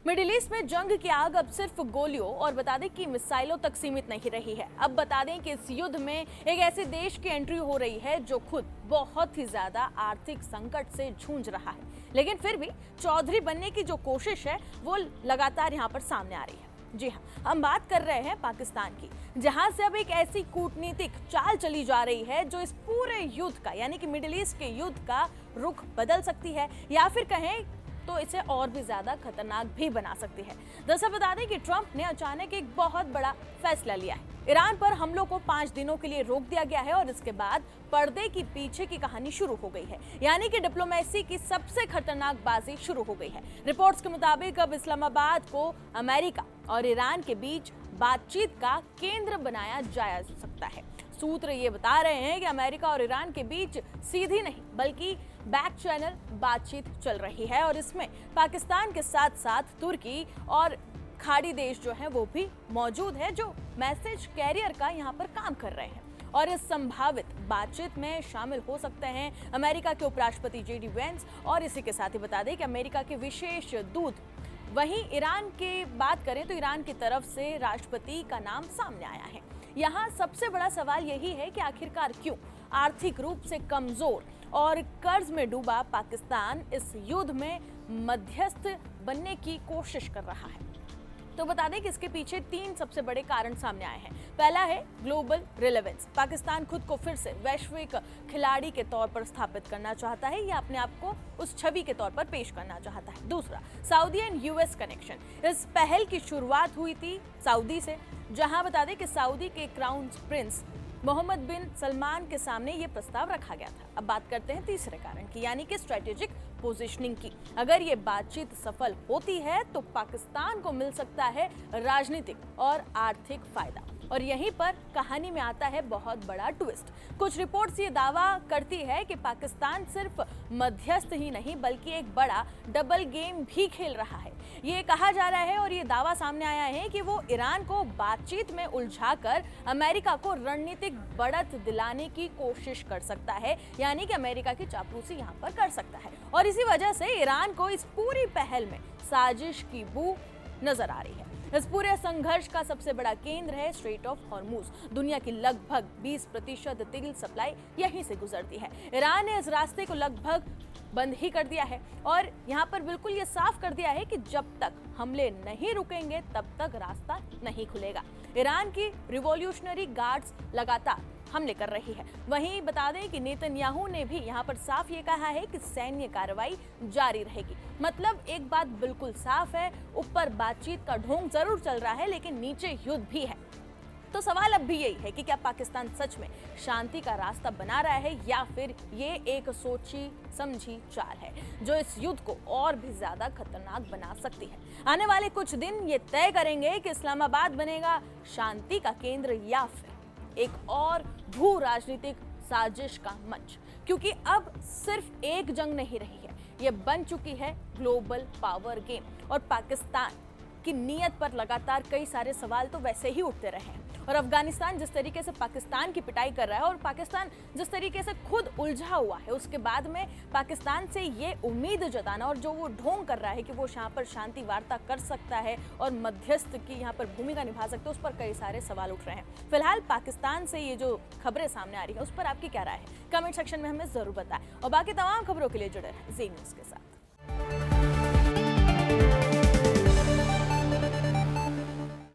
Middle east में जंग की आग अब सिर्फ गोलियों और बता दें कि मिसाइलों तक सीमित नहीं रही है। अब बता दें कि इस युद्ध में एक ऐसे देश की एंट्री हो रही है जो खुद बहुत ही ज्यादा आर्थिक संकट से जूझ रहा है, लेकिन फिर भी चौधरी बनने की जो कोशिश है वो लगातार यहाँ पर सामने आ रही है। जी हाँ, हम बात कर रहे हैं पाकिस्तान की, जहां से अब एक ऐसी कूटनीतिक चाल चली जा रही है जो इस पूरे युद्ध का यानी कि मिडिल ईस्ट के युद्ध का रुख बदल सकती है या फिर कहें तो इसे और भी ज्यादा खतरनाक भी बना सकती है। दरअसल बता दें कि ट्रंप ने अचानक एक बहुत बड़ा फैसला लिया है। ईरान पर हमलों को 5 दिनों के लिए रोक दिया गया है और इसके बाद पर्दे की पीछे की कहानी शुरू हो गई है, यानी कि डिप्लोमेसी की सबसे खतरनाक बाजी शुरू हो गई है। रिपोर्ट्स के मुताबिक अब इस्लामाबाद को अमेरिका और ईरान के बीच बातचीत का केंद्र बनाया जा सकता है। सूत्र ये बता रहे हैं कि अमेरिका और ईरान के बीच सीधी नहीं बल्कि बैक चैनल बातचीत चल रही है और इसमें पाकिस्तान के साथ साथ तुर्की और खाड़ी देश जो है वो भी मौजूद है, जो मैसेज कैरियर का यहाँ पर काम कर रहे हैं। और इस संभावित बातचीत में शामिल हो सकते हैं अमेरिका के उपराष्ट्रपति JD वेंस और इसी के साथ ही बता दें कि अमेरिका के विशेष दूत। वहीं ईरान की बात करें तो ईरान की तरफ से राष्ट्रपति का नाम सामने आया है। यहाँ सबसे बड़ा सवाल यही है कि आखिरकार क्यों आर्थिक रूप से कमजोर और कर्ज में डूबा पाकिस्तान इस युद्ध में मध्यस्थ बनने की कोशिश कर रहा है। तो बता दें कि इसके पीछे 3 सबसे बड़े कारण सामने आए हैं। पहला है ग्लोबल रिलेवेंस। पाकिस्तान खुद को फिर से वैश्विक खिलाड़ी के तौर पर स्थापित करना चाहता है या अपने आप को उस छवि के तौर पर पेश करना चाहता है। दूसरा, सऊदी एंड US कनेक्शन। इस पहल की शुरुआत हुई थी सऊदी से, जहां बता दें कि सऊदी के क्राउन प्रिंस मोहम्मद बिन सलमान के सामने ये प्रस्ताव रखा गया था। अब बात करते हैं तीसरे कारण की, यानी कि स्ट्रेटेजिक पोजीशनिंग की। अगर ये बातचीत सफल होती है तो पाकिस्तान को मिल सकता है राजनीतिक और आर्थिक फायदा। और यहीं पर कहानी में आता है बहुत बड़ा ट्विस्ट। कुछ रिपोर्ट्स ये दावा करती है कि पाकिस्तान सिर्फ मध्यस्थ ही नहीं बल्कि एक बड़ा डबल गेम भी खेल रहा है। ये कहा जा रहा है और ये दावा सामने आया है कि वो ईरान को बातचीत में उलझाकर अमेरिका को रणनीतिक बढ़त दिलाने की कोशिश कर सकता है, यानी कि अमेरिका की चापलूसी यहाँ पर कर सकता है। और इसी वजह से ईरान को इस पूरी पहल में साजिश की बू नजर आ रही है। इस पूरे संघर्ष का सबसे बड़ा केंद्र है स्ट्रेट ऑफ हॉर्मूज। दुनिया की लगभग 20% तेल सप्लाई यहीं से गुजरती है। ईरान ने इस रास्ते को लगभग बंद ही कर दिया है और यहाँ पर बिल्कुल ये साफ कर दिया है कि जब तक हमले नहीं रुकेंगे तब तक रास्ता नहीं खुलेगा। ईरान की रिवॉल्यूशनरी गार्ड्स लगातार हमले कर रही है। वहीं बता दें कि नेतन्याहू ने भी यहाँ पर साफ ये कहा है कि सैन्य कार्रवाई जारी रहेगी। मतलब एक बात बिल्कुल साफ है, ऊपर बातचीत का ढोंग जरूर चल रहा है लेकिन नीचे युद्ध भी है। तो सवाल अब भी यही है कि क्या पाकिस्तान सच में शांति का रास्ता बना रहा है या फिर ये एक सोची समझी चाल है जो इस युद्ध को और भी ज्यादा खतरनाक बना सकती है। आने वाले कुछ दिन ये तय करेंगे कि इस्लामाबाद बनेगा शांति का केंद्र या फिर एक और भू राजनीतिक साजिश का मंच, क्योंकि अब सिर्फ एक जंग नहीं रही है, ये बन चुकी है ग्लोबल पावर गेम। और पाकिस्तान की नीयत पर लगातार कई सारे सवाल तो वैसे ही उठते रहे हैं। और अफगानिस्तान जिस तरीके से पाकिस्तान की पिटाई कर रहा है और पाकिस्तान जिस तरीके से खुद उलझा हुआ है, उसके बाद में पाकिस्तान से ये उम्मीद जताना और जो वो ढोंग कर रहा है कि वो यहाँ पर शांति वार्ता कर सकता है और मध्यस्थ की यहाँ पर भूमिका निभा सकते हैं, उस पर कई सारे सवाल उठ रहे हैं। फिलहाल पाकिस्तान से ये जो खबरें सामने आ रही है उस पर आपकी क्या राय है, कमेंट सेक्शन में हमें जरूर बताएं और बाकी तमाम खबरों के लिए जुड़े रहें जी न्यूज़ के साथ।